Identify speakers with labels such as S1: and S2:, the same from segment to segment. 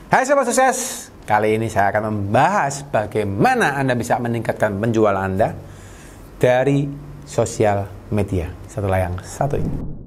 S1: Hai Sobat Sukses, kali ini saya akan membahas bagaimana Anda bisa meningkatkan penjualan Anda dari sosial media setelah yang satu ini.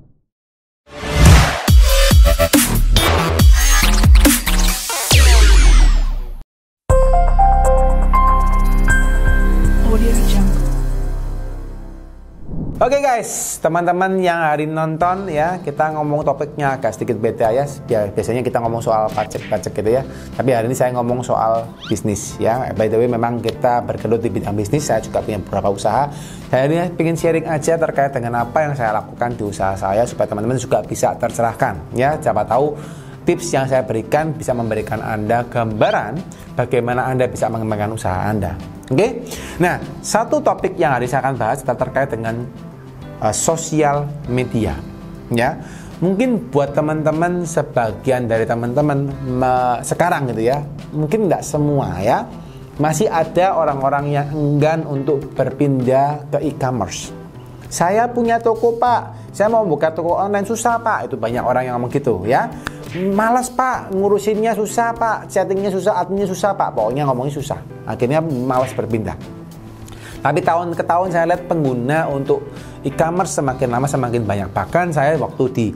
S1: Oke guys, teman-teman yang hari nonton ya, kita ngomong topiknya agak sedikit beda ya. Biasanya kita ngomong soal pajak gitu ya. Tapi hari ini saya ngomong soal bisnis ya. By the way, memang kita bergelut di bidang bisnis. Saya juga punya beberapa usaha. Saya ini ingin sharing aja terkait dengan apa yang saya lakukan di usaha saya supaya teman-teman juga bisa tercerahkan ya. Siapa tahu tips yang saya berikan bisa memberikan Anda gambaran bagaimana Anda bisa mengembangkan usaha Anda. Oke? Nah, satu topik yang hari saya akan bahas terkait dengan sosial media ya. Mungkin buat teman-teman, sebagian dari teman-teman sekarang gitu ya, mungkin tidak semua ya, masih ada orang-orang yang enggan untuk berpindah ke e-commerce. Saya punya toko Pak, saya mau buka toko online, susah Pak. Itu banyak orang yang ngomong gitu ya. Malas Pak, ngurusinnya susah Pak, settingnya susah, adminnya susah Pak. Pokoknya ngomongnya susah, akhirnya malas berpindah. Tapi tahun ke tahun saya lihat pengguna untuk e-commerce semakin lama semakin banyak. Bahkan saya waktu di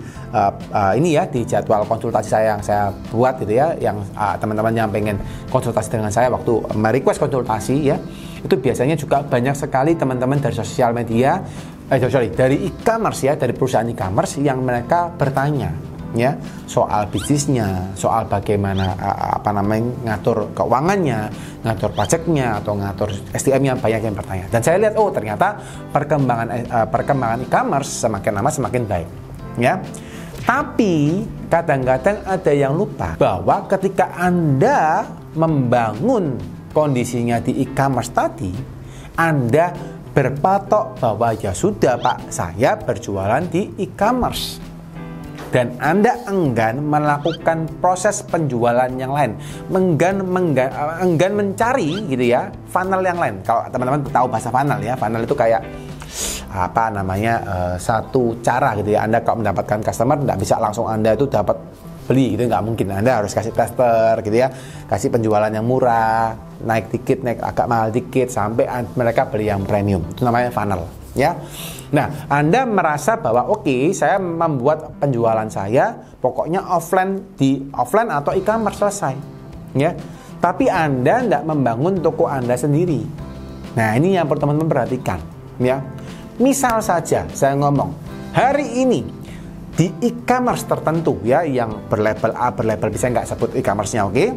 S1: di jadwal konsultasi saya yang saya buat gitu ya, yang teman-teman yang pengen konsultasi dengan saya waktu merequest konsultasi ya, itu biasanya juga banyak sekali teman-teman dari sosial media, dari e-commerce ya, dari perusahaan e-commerce yang mereka bertanya ya soal bisnisnya, soal bagaimana ngatur keuangannya, ngatur pajaknya atau ngatur SDM-nya, banyak yang bertanya. Dan saya lihat ternyata perkembangan e-commerce semakin lama semakin baik ya. Tapi kadang-kadang ada yang lupa bahwa ketika Anda membangun kondisinya di e-commerce tadi, Anda berpatok bahwa ya sudah Pak, saya berjualan di e-commerce. Dan Anda enggan melakukan proses penjualan yang lain, enggan mencari gitu ya funnel yang lain. Kalau teman-teman tahu bahasa funnel ya, funnel itu kayak satu cara gitu ya. Anda kalau mendapatkan customer, tidak bisa langsung Anda itu dapat beli gitu, nggak mungkin. Anda harus kasih tester gitu ya, kasih penjualan yang murah, naik dikit, naik agak mahal dikit sampai mereka beli yang premium. Itu namanya funnel ya. Nah, Anda merasa bahwa oke, saya membuat penjualan saya pokoknya offline atau e-commerce selesai ya. Tapi Anda tidak membangun toko Anda sendiri. Nah, ini yang perlu teman-teman perhatikan ya. Misal saja saya ngomong hari ini di e-commerce tertentu ya, yang berlabel A, berlabel B, saya nggak sebut e-commerce-nya, oke?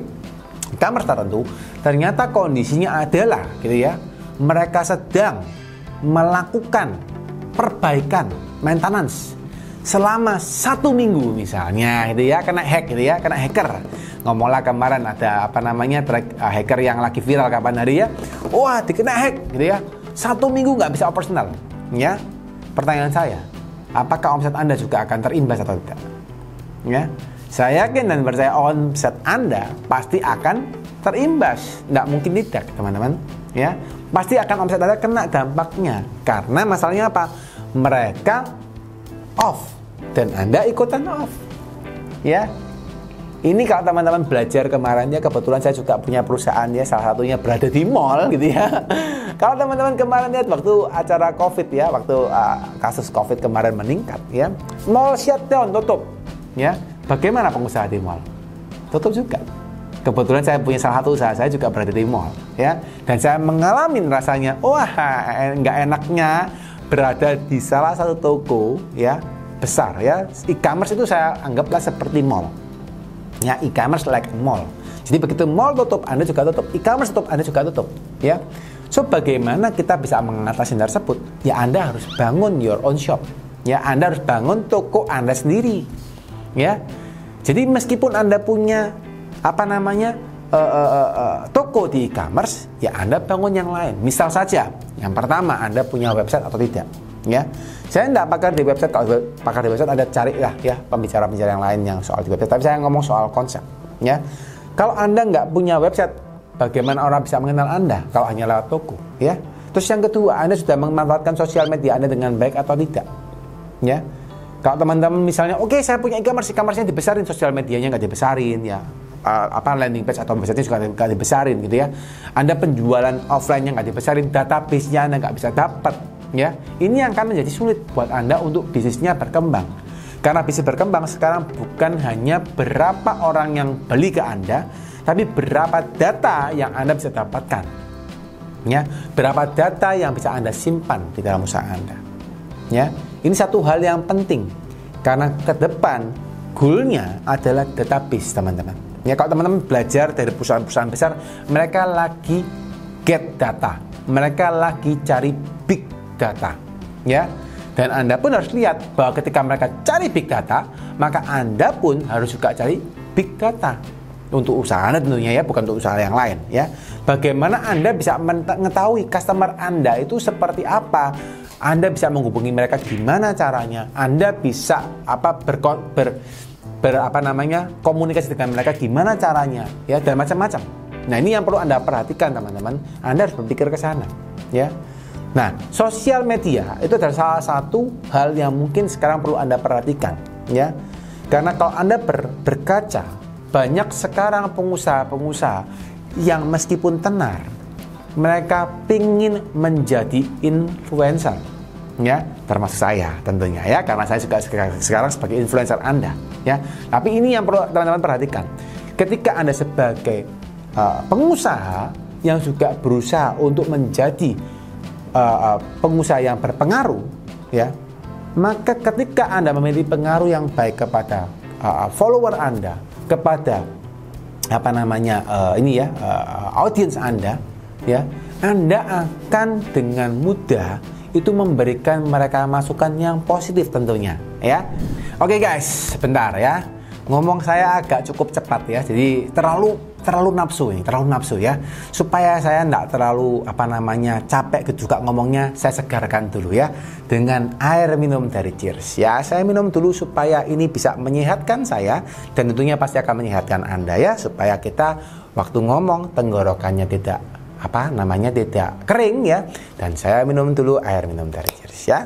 S1: E-commerce tertentu ternyata kondisinya adalah gitu ya, mereka sedang melakukan perbaikan maintenance selama 1 minggu misalnya gitu ya, kena hack gitu ya, kena hacker. Ngomonglah kemarin ada hacker yang lagi viral kapan hari ya, wah dikena hack gitu ya, 1 minggu nggak bisa operasional ya. Pertanyaan saya, apakah omset Anda juga akan terimbas atau tidak ya? Saya yakin dan percaya omset Anda pasti akan terimbas, nggak mungkin tidak teman-teman ya. Pasti akan omset Anda kena dampaknya. Karena masalahnya apa? Mereka off dan Anda ikutan off ya. Ini kalau teman-teman belajar kemarin ya, kebetulan saya juga punya perusahaan ya, salah satunya berada di mall gitu ya. Kalau teman-teman kemarin lihat waktu acara COVID ya, waktu kasus COVID kemarin meningkat ya, mall shutdown, tutup ya. Bagaimana pengusaha di mall? Tutup juga. Kebetulan saya punya salah satu usaha, saya juga berada di mall ya, dan saya mengalami rasanya nggak enaknya berada di salah satu toko ya besar ya. E-commerce itu saya anggaplah seperti mall ya, e-commerce like mall. Jadi begitu mall tutup, Anda juga tutup, e-commerce tutup, Anda juga tutup ya. So bagaimana kita bisa mengatasi hal tersebut? Ya Anda harus bangun your own shop ya, Anda harus bangun toko Anda sendiri ya. Jadi meskipun Anda punya toko di e-commerce, ya Anda bangun yang lain. Misal saja, yang pertama Anda punya website atau tidak ya. Saya tidak pakar di website. Kalau pakar di website Anda cari lah ya pembicara-pembicara yang lain yang soal di website. Tapi saya ngomong soal konsep ya. Kalau Anda nggak punya website, bagaimana orang bisa mengenal Anda kalau hanya lewat toko ya. Terus yang kedua, Anda sudah memanfaatkan sosial media Anda dengan baik atau tidak ya. Kalau teman-teman misalnya, oke, saya punya e-commerce-nya dibesarin, sosial medianya nggak dibesarin ya. landing page atau website juga nggak dibesarin gitu ya. Anda penjualan offline-nya nggak dibesarin, database-nya Anda nggak bisa dapat ya. Ini yang akan menjadi sulit buat Anda untuk bisnisnya berkembang. Karena bisnis berkembang sekarang bukan hanya berapa orang yang beli ke Anda, tapi berapa data yang Anda bisa dapatkan. Ya, berapa data yang bisa Anda simpan di dalam usaha Anda. Ya, ini satu hal yang penting karena ke depan goalnya adalah database, teman-teman. Ya, kalau teman-teman belajar dari perusahaan-perusahaan besar, mereka lagi get data, mereka lagi cari big data, ya. Dan Anda pun harus lihat bahwa ketika mereka cari big data, maka Anda pun harus juga cari big data untuk usaha Anda tentunya ya, bukan untuk usaha yang lain ya. Bagaimana Anda bisa mengetahui customer Anda itu seperti apa? Anda bisa menghubungi mereka gimana caranya? Anda bisa komunikasi dengan mereka gimana caranya ya, dan macam-macam. Nah, ini yang perlu Anda perhatikan, teman-teman. Anda harus berpikir ke sana ya. Nah, sosial media itu adalah salah satu hal yang mungkin sekarang perlu Anda perhatikan ya. Karena kalau Anda berkaca, banyak sekarang pengusaha-pengusaha yang meskipun tenar, mereka pingin menjadi influencer ya, termasuk saya tentunya ya, karena saya juga sekarang sebagai influencer Anda ya. Tapi ini yang perlu teman-teman perhatikan. Ketika Anda sebagai pengusaha yang juga berusaha untuk menjadi pengusaha yang berpengaruh ya, maka ketika Anda memiliki pengaruh yang baik kepada follower Anda, kepada audiens Anda ya, Anda akan dengan mudah itu memberikan mereka masukan yang positif tentunya ya. Oke guys, sebentar ya, ngomong saya agak cukup cepat ya, jadi terlalu nafsu ya, supaya saya tidak terlalu capek juga ngomongnya. Saya segarkan dulu ya dengan air minum dari Cheers ya. Saya minum dulu supaya ini bisa menyehatkan saya, dan tentunya pasti akan menyehatkan Anda ya, supaya kita waktu ngomong tenggorokannya tidak tidak kering ya. Dan saya minum dulu air minum dari Cheers ya.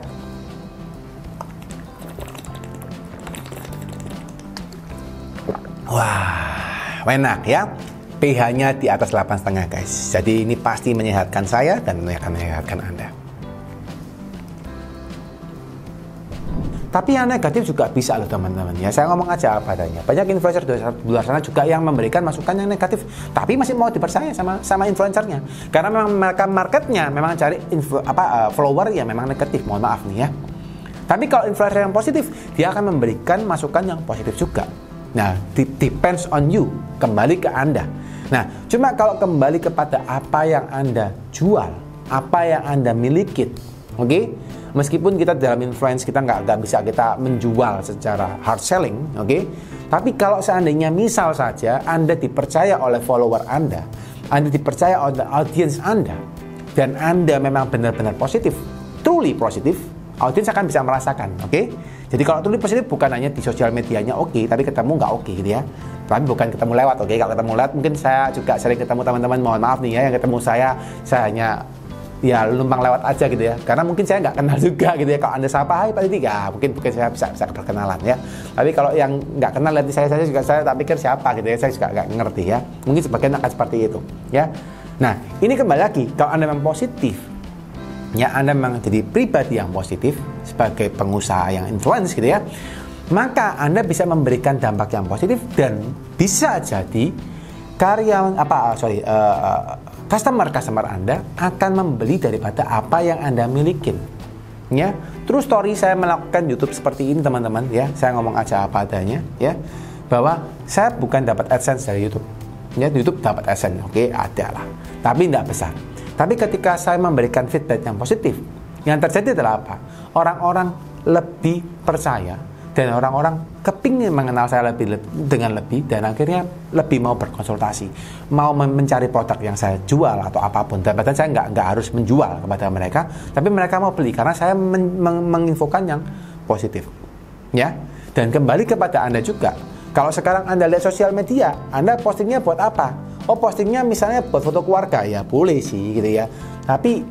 S1: Wah, enak ya. pH-nya di atas 8,5 guys. Jadi ini pasti menyehatkan saya dan akan menyehatkan Anda. Tapi yang negatif juga bisa loh teman-teman ya. Saya ngomong aja apa adanya. Banyak influencer di luar sana juga yang memberikan masukan yang negatif, tapi masih mau dipercaya sama influencernya. Karena memang mereka marketnya memang cari follower yang memang negatif. Mohon maaf nih ya. Tapi kalau influencer yang positif, dia akan memberikan masukan yang positif juga. Nah, depends on you, kembali ke Anda. Nah, cuma kalau kembali kepada apa yang Anda jual, apa yang Anda miliki, oke? Meskipun kita dalam influence kita nggak bisa kita menjual secara hard selling, oke? Tapi kalau seandainya misal saja Anda dipercaya oleh follower Anda dipercaya oleh audience Anda, dan Anda memang benar-benar positif, truly positif, audience akan bisa merasakan, oke? Jadi kalau truly positif bukan hanya di sosial medianya oke, tapi ketemu nggak oke gitu ya. Tapi bukan ketemu lewat, oke? Kalau ketemu lewat mungkin saya juga sering ketemu teman-teman, mohon maaf nih ya, yang ketemu saya hanya ya numpang lewat aja gitu ya, karena mungkin saya nggak kenal juga gitu ya. Kalau Anda sapa hai Pak Didik, ya mungkin saya bisa berkenalan ya. Tapi kalau yang nggak kenal lihat saya juga saya tak pikir siapa gitu ya, saya juga nggak ngerti ya. Mungkin sebagian akan seperti itu ya. Nah, ini kembali lagi, kalau Anda memang positif ya, Anda memang jadi pribadi yang positif sebagai pengusaha yang influence gitu ya, maka Anda bisa memberikan dampak yang positif dan bisa jadi customer Anda akan membeli daripada apa yang Anda milikin ya. True story, saya melakukan YouTube seperti ini teman-teman ya. Saya ngomong aja apa adanya ya, bahwa saya bukan dapat AdSense dari YouTube ya. YouTube dapat AdSense, oke, ada lah, tapi tidak besar. Tapi ketika saya memberikan feedback yang positif, yang terjadi adalah apa? Orang-orang lebih percaya dan orang-orang kepingin mengenal saya dengan lebih, dan akhirnya lebih mau berkonsultasi, mau mencari produk yang saya jual atau apapun. Dan bahkan saya nggak harus menjual kepada mereka, tapi mereka mau beli karena saya menginfokan yang positif ya. Dan kembali kepada Anda juga, kalau sekarang Anda lihat sosial media, Anda postingnya buat apa? Oh, postingnya misalnya buat foto keluarga, ya boleh sih gitu ya. Tapi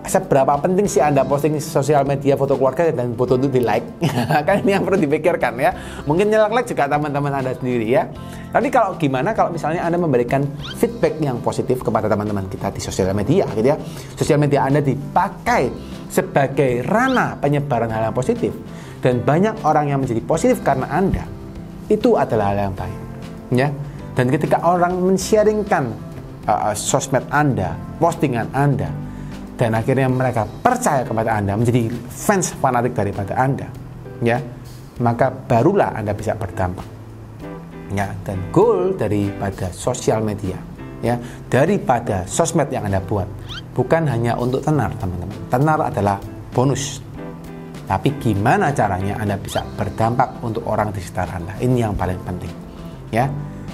S1: seberapa penting sih Anda posting sosial media foto keluarga dan foto itu di like? Kan ini yang perlu dipikirkan ya. Mungkin nyelak-like juga teman-teman Anda sendiri ya. Tapi kalau gimana kalau misalnya Anda memberikan feedback yang positif kepada teman-teman kita di sosial media gitu ya. Sosial media Anda dipakai sebagai ranah penyebaran hal yang positif dan banyak orang yang menjadi positif karena Anda. Itu adalah hal yang baik ya. Dan ketika orang men-sharingkan sosmed Anda, postingan Anda, dan akhirnya mereka percaya kepada Anda, menjadi fans fanatik daripada Anda ya, maka barulah Anda bisa berdampak ya. Dan goal daripada sosial media ya, daripada sosmed yang Anda buat bukan hanya untuk tenar teman-teman. Tenar adalah bonus, tapi gimana caranya Anda bisa berdampak untuk orang di sekitar Anda. Ini yang paling penting ya.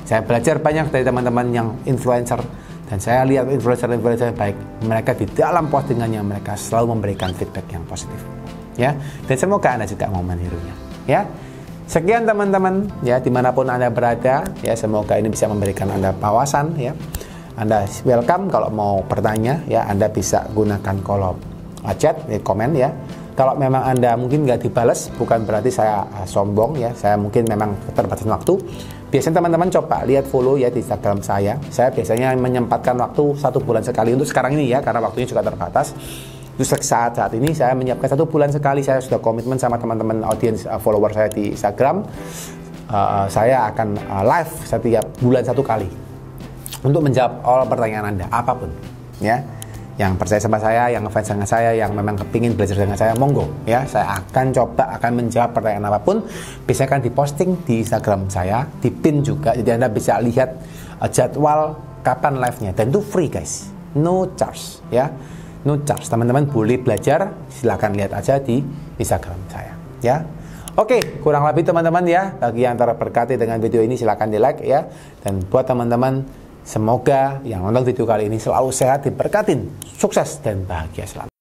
S1: Saya belajar banyak dari teman-teman yang influencer, dan saya lihat influencer baik, mereka di dalam postingannya mereka selalu memberikan feedback yang positif ya. Dan semoga Anda juga mau menirunya ya. Sekian teman-teman ya, dimanapun Anda berada ya, semoga ini bisa memberikan Anda wawasan ya. Anda welcome kalau mau bertanya ya, Anda bisa gunakan kolom chat, komen ya. Kalau memang Anda mungkin nggak dibalas, bukan berarti saya sombong ya, saya mungkin memang keterbatasan waktu. Biasanya teman-teman coba lihat follow ya di Instagram saya. Saya biasanya menyempatkan waktu 1 bulan sekali untuk sekarang ini ya, karena waktunya juga terbatas. Terus saat ini saya menyiapkan 1 bulan sekali, saya sudah komitmen sama teman-teman audiens follower saya di Instagram. Saya akan live setiap bulan 1 kali untuk menjawab all pertanyaan Anda apapun ya. Yang percaya sama saya, yang ngefans dengan saya, yang memang kepingin belajar dengan saya, monggo ya. Saya akan menjawab pertanyaan apapun. Bisa kan diposting di Instagram saya, di pin juga, jadi Anda bisa lihat jadwal kapan live-nya, dan itu free guys, no charge ya, no charge. Teman-teman boleh belajar, silakan lihat aja di Instagram saya ya. Oke, kurang lebih teman-teman ya, bagi yang terberkati dengan video ini silakan di like ya. Dan buat teman-teman, semoga yang nonton video kali ini selalu sehat, diberkatin, sukses dan bahagia selalu.